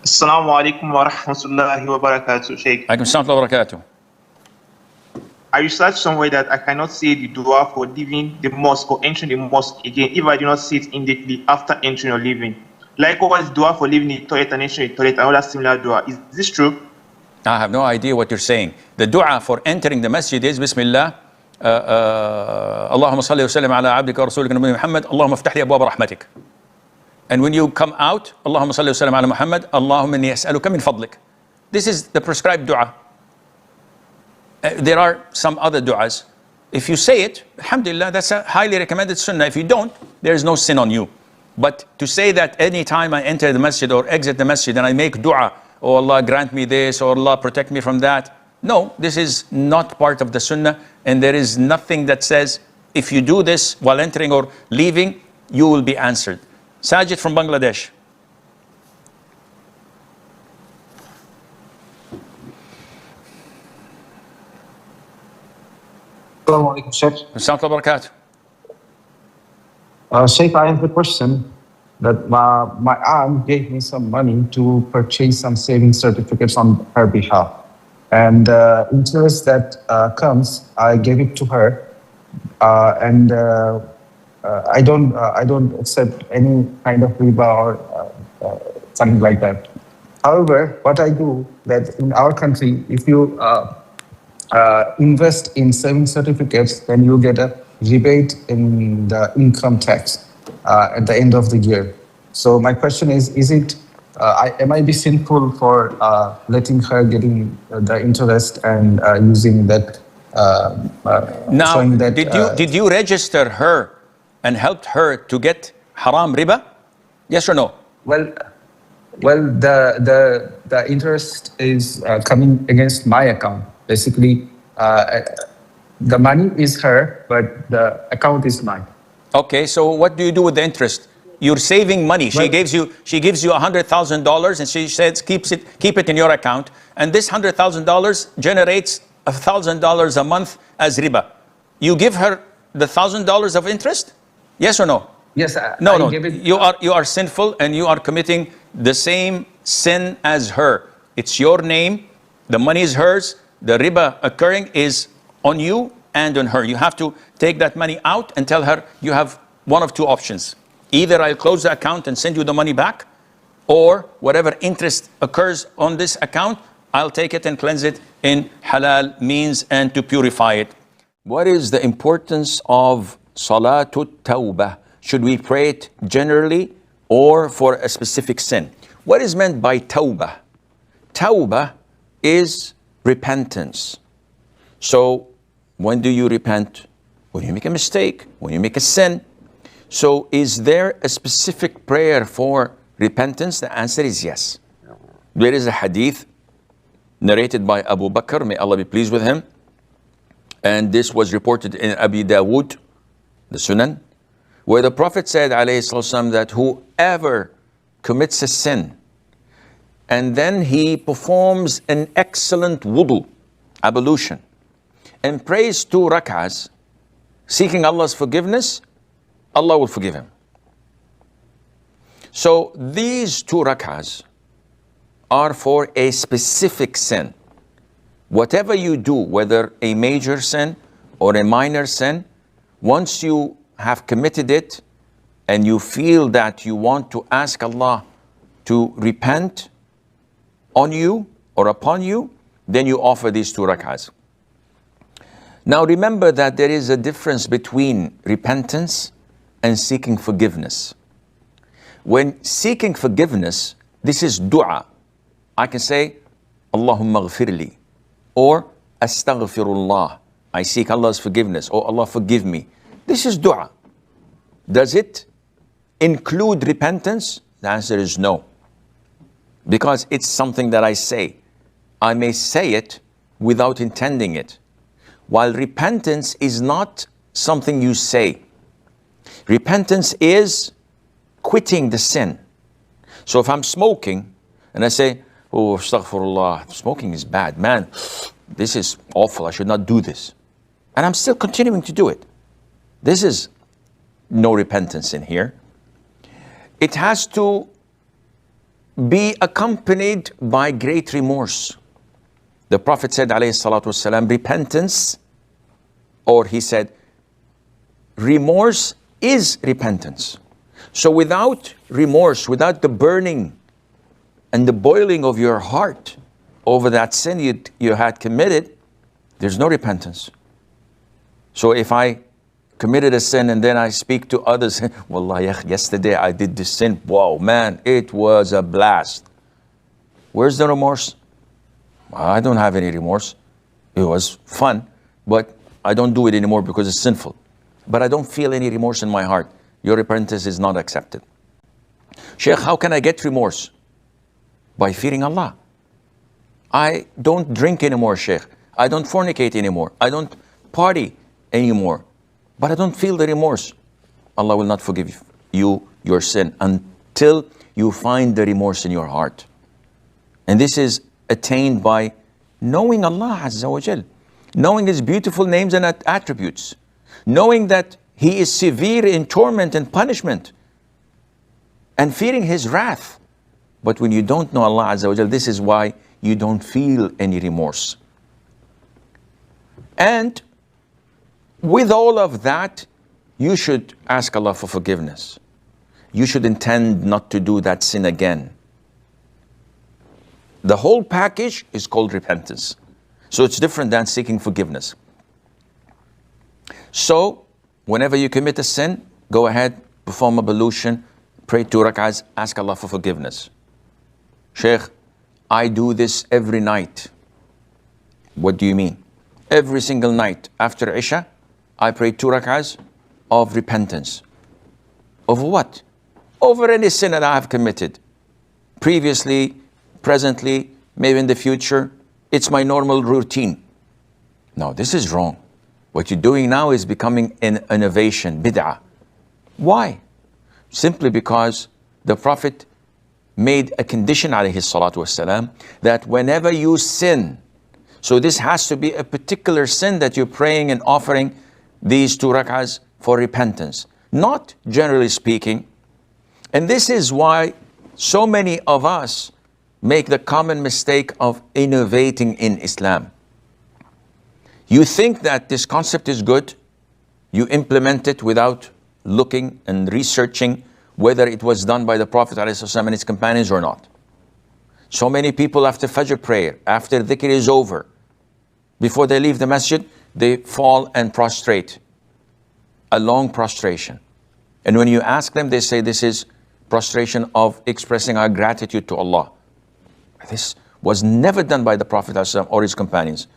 Assalamu alaikum wa rahmatullahi wa barakatuh, Sheikh. Alaikum salam wa barakatuh. I researched somewhere that I cannot say the dua for leaving the mosque or entering the mosque again if I do not say it immediately after entering or leaving. Likewise, dua for leaving the toilet and entering the toilet and other similar dua. Is this true? I have no idea what you're saying. The dua for entering the masjid is Bismillah. Allahumma salli wa sallim ala abdika wa rasulika Nabi Muhammad. Allahumma aftah li abwab rahmatik. And when you come out, Allahumma salli wa sallim ala Muhammad. Allahumma inni as'aluka min fadlik. This is the prescribed dua. There are some other du'as. If you say it, alhamdulillah, that's a highly recommended sunnah. If you don't, there is no sin on you. But to say that any time I enter the masjid or exit the masjid and I make dua, oh Allah grant me this, or Allah protect me from that. No, this is not part of the sunnah, and there is nothing that says if you do this while entering or leaving, you will be answered. Sajid from Bangladesh. Assalamu alaikum, Sheikh. Assalamu alaikum wa barakatuh. Sheikh, I have a question that my aunt gave me some money to purchase some saving certificates on her behalf. And interest that comes, I gave it to her. And I don't accept any kind of riba or something like that. However, what I do that in our country, if you invest in saving certificates, then you get a rebate in the income tax at the end of the year. So my question is it, am I be sinful for letting her getting the interest and using that? Now, showing that, did you register her and helped her to get haram riba? Yes or no? Well, the interest is coming against my account. Basically, the money is her, but the account is mine. Okay, so what do you do with the interest? You're saving money. She gives you $100,000, and she says keep it in your account. And this $100,000 generates $1,000 a month as riba. You give her the $1,000 of interest? Yes or no? Yes. No. You are sinful, and you are committing the same sin as her. It's your name. The money is hers. The riba occurring is on you and on her. You have to take that money out and tell her you have one of two options. Either I'll close the account and send you the money back, or whatever interest occurs on this account, I'll take it and cleanse it in halal means and to purify it. What is the importance of Salat al-Tawbah? Should we pray it generally or for a specific sin? What is meant by Tawbah? Tawbah is repentance. So when do you repent? When you make a mistake, when you make a sin. So is there a specific prayer for repentance? The answer is yes. There is a hadith narrated by Abu Bakr, may Allah be pleased with him. And this was reported in Abi Dawood, the Sunnah, where the Prophet said, alayhi salatu that whoever commits a sin and then he performs an excellent wudu, ablution, and prays 2 rak'ahs, seeking Allah's forgiveness, Allah will forgive him. So these 2 rak'ahs are for a specific sin. Whatever you do, whether a major sin or a minor sin, once you have committed it and you feel that you want to ask Allah to repent on you or upon you, then you offer these 2 rak'ahs. Now remember that there is a difference between repentance and seeking forgiveness. When seeking forgiveness, this is dua. I can say, Allahumma ghfirli, or astaghfirullah. I seek Allah's forgiveness. Oh Allah, forgive me. This is dua. Does it include repentance? The answer is no. Because it's something that I say. I may say it without intending it. While repentance is not something you say. Repentance is quitting the sin. So if I'm smoking and I say, oh, astaghfirullah, smoking is bad, man, this is awful, I should not do this. And I'm still continuing to do it. This is no repentance in here. It has to be accompanied by great remorse. The Prophet said, alayhi salatu wasalam, repentance, or he said, remorse is repentance. So without remorse, without the burning and the boiling of your heart over that sin you had committed, there's no repentance. So if I committed a sin and then I speak to others, Wallah, yesterday I did this sin, wow, man, it was a blast. Where's the remorse? I don't have any remorse. It was fun, but I don't do it anymore because it's sinful. But I don't feel any remorse in my heart. Your repentance is not accepted. Sheikh, how can I get remorse? By fearing Allah. I don't drink anymore, Sheikh. I don't fornicate anymore. I don't party anymore. But I don't feel the remorse. Allah will not forgive you your sin until you find the remorse in your heart. And this is attained by knowing Allah Azza wa Jal, knowing His beautiful names and attributes, knowing that He is severe in torment and punishment, and fearing His wrath. But when you don't know Allah Azza wa Jal, this is why you don't feel any remorse. And with all of that, you should ask Allah for forgiveness. You should intend not to do that sin again. The whole package is called repentance. So it's different than seeking forgiveness. So, whenever you commit a sin, go ahead, perform ablution, pray 2 rak'ahs, ask Allah for forgiveness. Sheikh, I do this every night. What do you mean? Every single night after Isha, I pray 2 rak'ahs of repentance. Over what? Over any sin that I have committed. Previously, presently, maybe in the future. It's my normal routine. No, this is wrong. What you're doing now is becoming an innovation, bid'ah. Why? Simply because the Prophet made a condition, alayhi salatu wasalam, that whenever you sin, so this has to be a particular sin that you're praying and offering these 2 rak'ahs for repentance, not generally speaking. And this is why so many of us make the common mistake of innovating in Islam. You think that this concept is good, you implement it without looking and researching whether it was done by the Prophet ﷺ and his companions or not. So many people after Fajr prayer, after dhikr is over, before they leave the masjid, they fall and prostrate. A long prostration. And when you ask them, they say this is prostration of expressing our gratitude to Allah. This was never done by the Prophet ﷺ or his companions.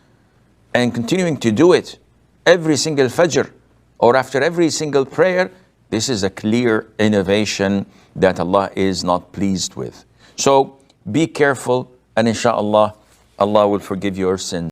And continuing to do it every single Fajr or after every single prayer, this is a clear innovation that Allah is not pleased with. So be careful, and inshallah, Allah will forgive your sins.